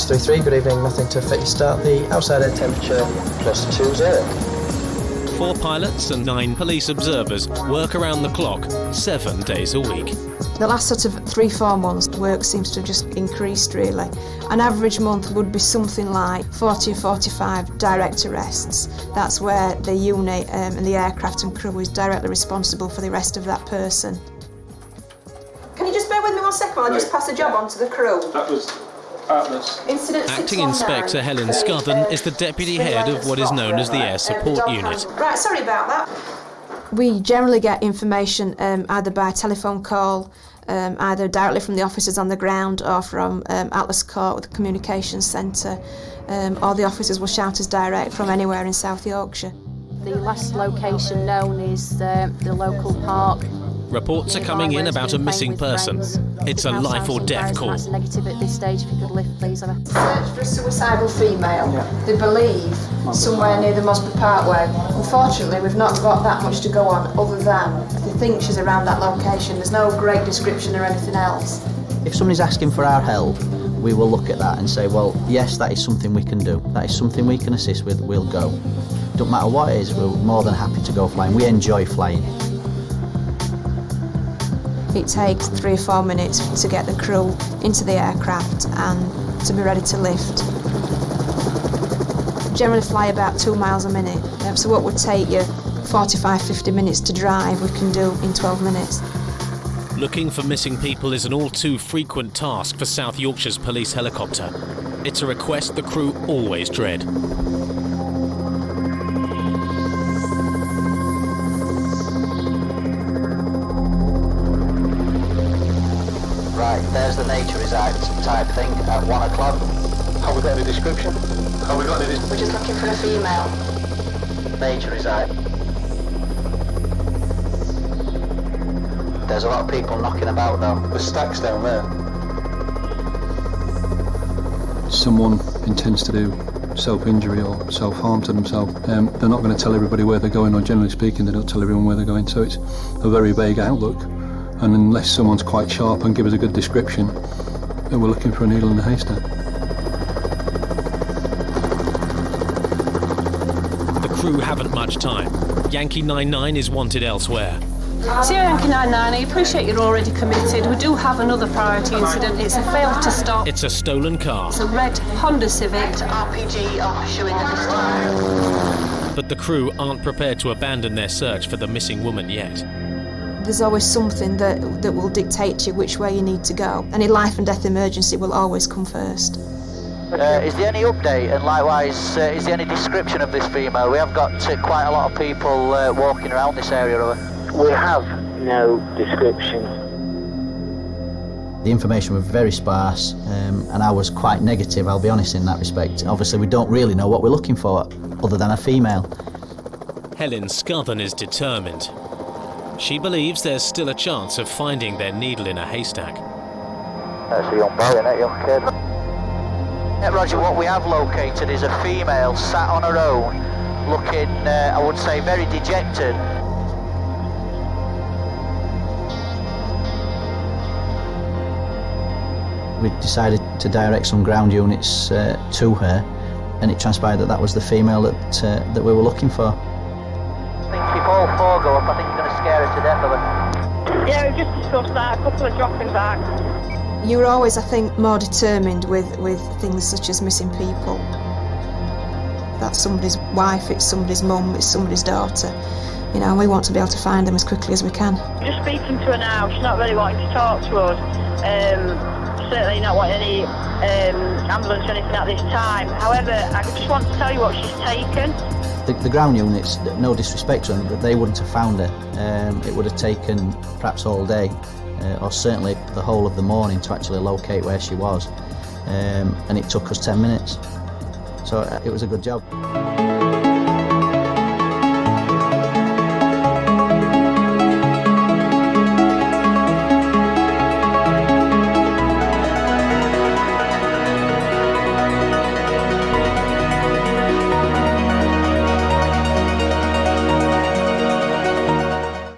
33, good evening, nothing to affect your start. The outside air temperature +20. 4 pilots and 9 police observers work around the clock, 7 days a week. The last sort of 3-4 months, work seems to have just increased really. An average month would be something like 40 or 45 direct arrests. That's where the unit and the aircraft and crew is directly responsible for the arrest of that person. Can you just bear with me 1 second while I just pass the job on to the crew? That was Incident Acting Inspector Helen Scothern is the deputy head of what is known as the Air Support Unit. Right, sorry about that. We generally get information either by telephone call, either directly from the officers on the ground or from Atlas Court with the communications centre, or the officers will shout us direct from anywhere in South Yorkshire. The last location known is the local park. Reports are coming in about a missing person. It's a life or death call. That's negative at this stage. If you could lift, please. Search for a suicidal female. They believe somewhere near the Mosby Parkway. Unfortunately, we've not got that much to go on other than they think she's around that location. There's no great description or anything else. If somebody's asking for our help, we will look at that and say, well, yes, that is something we can do. That is something we can assist with. We'll go. Don't matter what it is, we're more than happy to go flying. We enjoy flying. It takes 3 or 4 minutes to get the crew into the aircraft and to be ready to lift. Generally fly about 2 miles a minute, so what would take you 45-50 minutes to drive, we can do in 12 minutes. Looking for missing people is an all too frequent task for South Yorkshire's police helicopter. It's a request the crew always dread. Right, there's the nature reserve type thing at 1 o'clock. Have we got any description? Have we got any We're just looking for a female. Nature reserve. There's a lot of people knocking about though. The stacks down there. Someone intends to do self-injury or self-harm to themselves. They're not going to tell everybody where they're going, or generally speaking, they don't tell everyone where they're going, so it's a very vague outlook. And unless someone's quite sharp and give us a good description, then we're looking for a needle in a haystack. The crew haven't much time. Yankee 99 is wanted elsewhere. Sierra Yankee 99, I appreciate you're already committed. We do have another priority incident. It's a failed to stop. It's a stolen car. It's a red Honda Civic. RPG are showing at this time. But the crew aren't prepared to abandon their search for the missing woman yet. There's always something that will dictate to you which way you need to go. Any life and death emergency will always come first. Is there any update, and likewise, is there any description of this female? We have got quite a lot of people walking around this area of her. We have no description. The information was very sparse, and I was quite negative, I'll be honest, in that respect. Obviously, we don't really know what we're looking for, other than a female. Helen Scothern is determined. She believes there's still a chance of finding their needle in a haystack. That's a young boy, isn't it, young kid? Yeah, Roger, what we have located is a female sat on her own, looking, I would say, very dejected. We decided to direct some ground units to her, and it transpired that that was the female that we were looking for. I think if all 4 go up, I think you're going to scare her to death of her. Yeah, we've just discussed that. A couple of dropping back. You're always, I think, more determined with things such as missing people. That's somebody's wife, it's somebody's mum, it's somebody's daughter. You know, and we want to be able to find them as quickly as we can. Just speaking to her now, she's not really wanting to talk to us. Certainly not wanting any ambulance or anything at this time. However, I just want to tell you what she's taken. The ground units, no disrespect to them, but they wouldn't have found her. It would have taken perhaps all day, or certainly the whole of the morning to actually locate where she was. And it took us 10 minutes. So it was a good job.